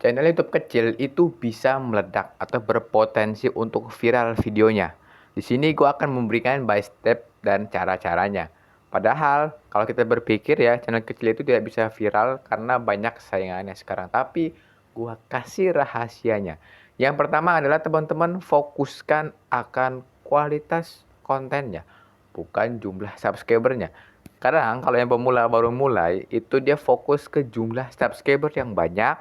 Channel YouTube kecil itu bisa meledak atau berpotensi untuk viral videonya. Di sini gue akan memberikan by step dan cara-caranya. Padahal kalau kita berpikir ya, channel kecil itu tidak bisa viral karena banyak saingannya sekarang. Tapi gue kasih rahasianya. Yang pertama adalah teman-teman fokuskan akan kualitas kontennya, bukan jumlah subscribernya. Kadang kalau yang pemula baru mulai, itu dia fokus ke jumlah subscriber yang banyak,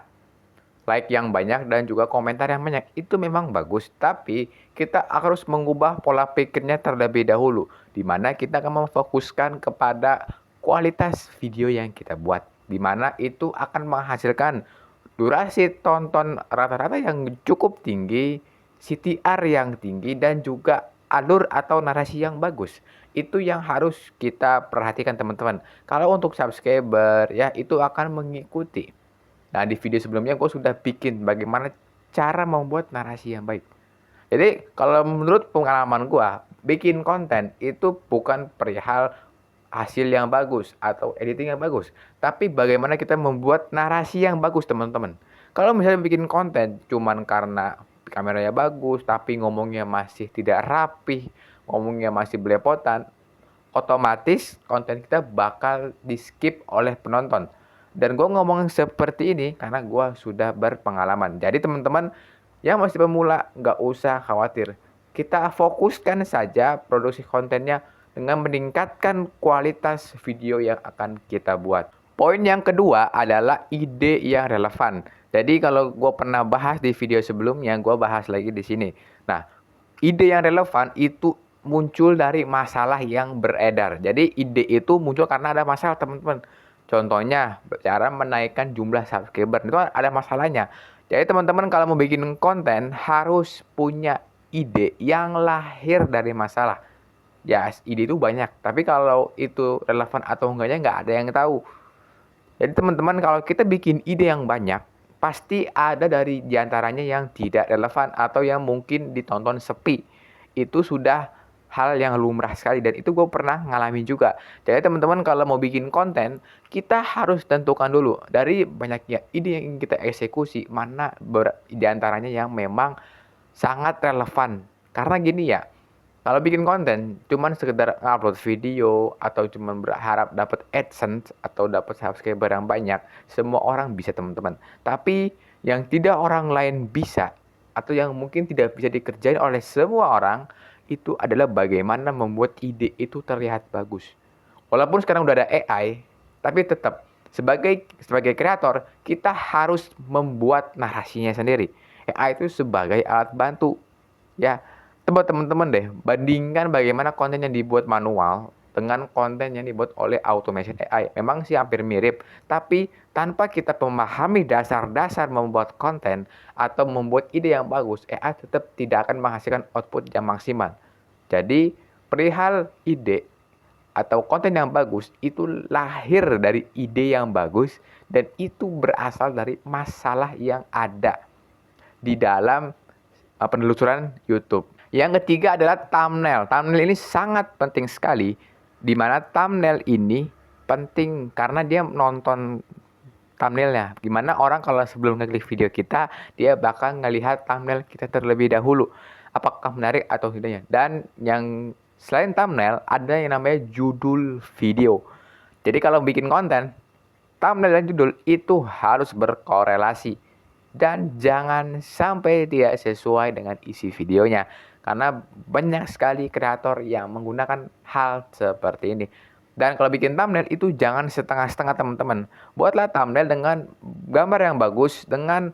like yang banyak, dan juga komentar yang banyak. Itu memang bagus, tapi kita harus mengubah pola pikirnya terlebih dahulu, di mana kita akan memfokuskan kepada kualitas video yang kita buat, di mana itu akan menghasilkan durasi tonton rata-rata yang cukup tinggi, CTR yang tinggi, dan juga alur atau narasi yang bagus. Itu yang harus kita perhatikan teman-teman. Kalau untuk subscriber ya, itu akan mengikuti. Nah, di video sebelumnya gue sudah bikin bagaimana cara membuat narasi yang baik. Jadi, kalau menurut pengalaman gue, bikin konten itu bukan perihal hasil yang bagus atau editing yang bagus, tapi bagaimana kita membuat narasi yang bagus, teman-teman. Kalau misalnya bikin konten cuman karena kameranya bagus, tapi ngomongnya masih tidak rapih, ngomongnya masih belepotan, otomatis konten kita bakal di-skip oleh penonton. Dan gue ngomong seperti ini karena gue sudah berpengalaman. Jadi teman-teman yang masih pemula nggak usah khawatir. Kita fokuskan saja produksi kontennya dengan meningkatkan kualitas video yang akan kita buat. Poin yang kedua adalah ide yang relevan. Jadi kalau gue pernah bahas di video sebelumnya, gue bahas lagi di sini. Nah, ide yang relevan itu muncul dari masalah yang beredar. Jadi ide itu muncul karena ada masalah, teman-teman. Contohnya, cara menaikkan jumlah subscriber itu ada masalahnya. Jadi teman-teman kalau mau bikin konten harus punya ide yang lahir dari masalah. Ya, ide itu banyak, tapi kalau itu relevan atau enggaknya nggak ada yang tahu. Jadi teman-teman kalau kita bikin ide yang banyak, pasti ada dari diantaranya yang tidak relevan atau yang mungkin ditonton sepi. Itu sudah hal yang lumrah sekali, dan itu gue pernah ngalamin juga. Jadi teman-teman kalau mau bikin konten, kita harus tentukan dulu dari banyaknya ide yang kita eksekusi, mana diantaranya yang memang sangat relevan. Karena gini ya, kalau bikin konten cuman sekedar upload video atau cuman berharap dapat AdSense atau dapat subscriber yang banyak, semua orang bisa, teman-teman. Tapi yang tidak orang lain bisa atau yang mungkin tidak bisa dikerjain oleh semua orang itu adalah bagaimana membuat ide itu terlihat bagus. Walaupun sekarang udah ada AI, tapi tetap sebagai kreator kita harus membuat narasinya sendiri. AI itu sebagai alat bantu. Ya, coba teman-teman deh, bandingkan bagaimana konten yang dibuat manual dengan konten yang dibuat oleh automation AI. Memang sih hampir mirip, tapi tanpa kita memahami dasar-dasar membuat konten atau membuat ide yang bagus, AI tetap tidak akan menghasilkan output yang maksimal. Jadi, perihal ide atau konten yang bagus itu lahir dari ide yang bagus, dan itu berasal dari masalah yang ada di dalam penelusuran YouTube. Yang ketiga adalah thumbnail. Thumbnail ini sangat penting sekali, di mana thumbnail ini penting karena dia nonton thumbnailnya. Gimana orang kalau sebelum ngeklik video kita, dia bakal ngelihat thumbnail kita terlebih dahulu. Apakah menarik atau tidaknya. Dan yang selain thumbnail, ada yang namanya judul video. Jadi kalau bikin konten, thumbnail dan judul itu harus berkorelasi. Dan jangan sampai tidak sesuai dengan isi videonya. Karena banyak sekali kreator yang menggunakan hal seperti ini. Dan kalau bikin thumbnail itu jangan setengah-setengah, teman-teman. Buatlah thumbnail dengan gambar yang bagus, dengan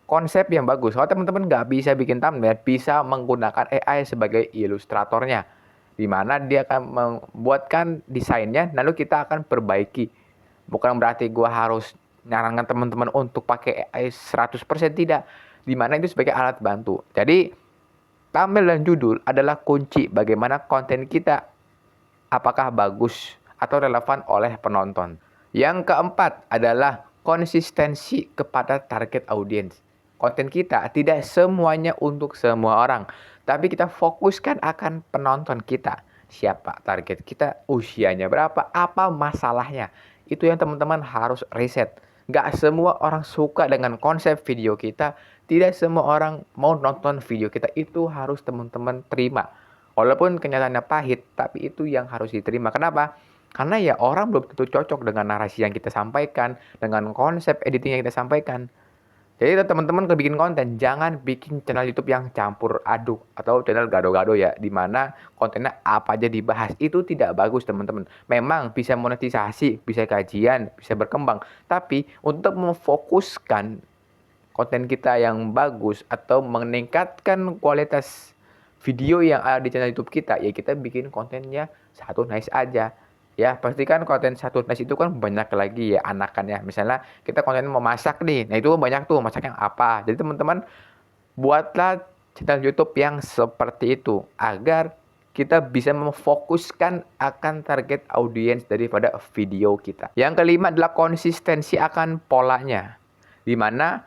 konsep yang bagus. Kalau teman-teman nggak bisa bikin thumbnail, bisa menggunakan AI sebagai ilustratornya. Di mana dia akan membuatkan desainnya, lalu kita akan perbaiki. Bukan berarti gue harus nyarankan teman-teman untuk pakai AI 100%, tidak. Dimana itu sebagai alat bantu. Jadi thumbnail dan judul adalah kunci bagaimana konten kita apakah bagus atau relevan oleh penonton. Yang keempat adalah konsistensi kepada target audiens. Konten kita tidak semuanya untuk semua orang, tapi kita fokuskan akan penonton kita. Siapa target kita, usianya berapa, apa masalahnya. Itu yang teman-teman harus riset. Nggak semua orang suka dengan konsep video kita, tidak semua orang mau nonton video kita, itu harus teman-teman terima. Walaupun kenyataannya pahit, tapi itu yang harus diterima. Kenapa? Karena ya orang belum tentu cocok dengan narasi yang kita sampaikan, dengan konsep editing yang kita sampaikan. Jadi teman-teman kalau bikin konten, jangan bikin channel YouTube yang campur aduk atau channel gado-gado ya, di mana kontennya apa aja dibahas. Itu tidak bagus teman-teman. Memang bisa monetisasi, bisa kajian, bisa berkembang. Tapi untuk memfokuskan konten kita yang bagus atau meningkatkan kualitas video yang ada di channel YouTube kita, ya kita bikin kontennya satu nice aja. Ya, pastikan konten satu nice itu kan banyak lagi ya anakan ya. Misalnya kita konten mau masak nih, nah itu banyak tuh masak yang apa. Jadi teman-teman buatlah channel YouTube yang seperti itu agar kita bisa memfokuskan akan target audiens daripada video kita. Yang kelima adalah konsistensi akan polanya. Di mana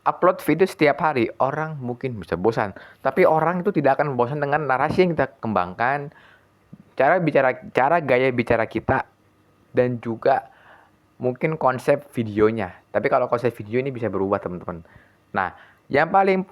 upload video setiap hari, orang mungkin bisa bosan. Tapi orang itu tidak akan bosan dengan narasi yang kita kembangkan, cara gaya bicara kita, dan juga mungkin konsep videonya. Tapi kalau konsep video ini bisa berubah teman-teman. Nah, yang paling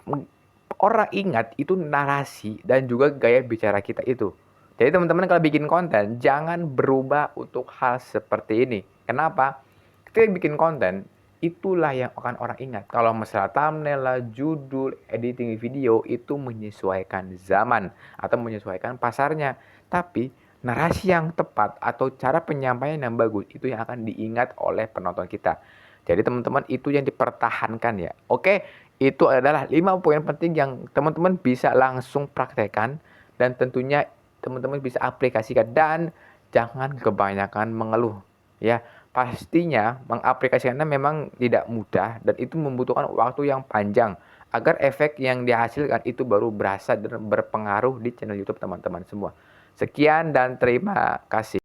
orang ingat itu narasi dan juga gaya bicara kita itu. Jadi teman-teman kalau bikin konten, jangan berubah untuk hal seperti ini. Kenapa? Ketika bikin konten, itulah yang akan orang ingat. Kalau masalah thumbnail lah, judul, editing video, itu menyesuaikan zaman atau menyesuaikan pasarnya. Tapi narasi yang tepat atau cara penyampaian yang bagus itu yang akan diingat oleh penonton kita. Jadi teman-teman itu yang dipertahankan ya. Oke, itu adalah 5 poin penting yang teman-teman bisa langsung praktekkan dan tentunya teman-teman bisa aplikasikan, dan jangan kebanyakan mengeluh ya. Pastinya mengaplikasikannya memang tidak mudah dan itu membutuhkan waktu yang panjang agar efek yang dihasilkan itu baru berasa dan berpengaruh di channel YouTube teman-teman semua. Sekian dan terima kasih.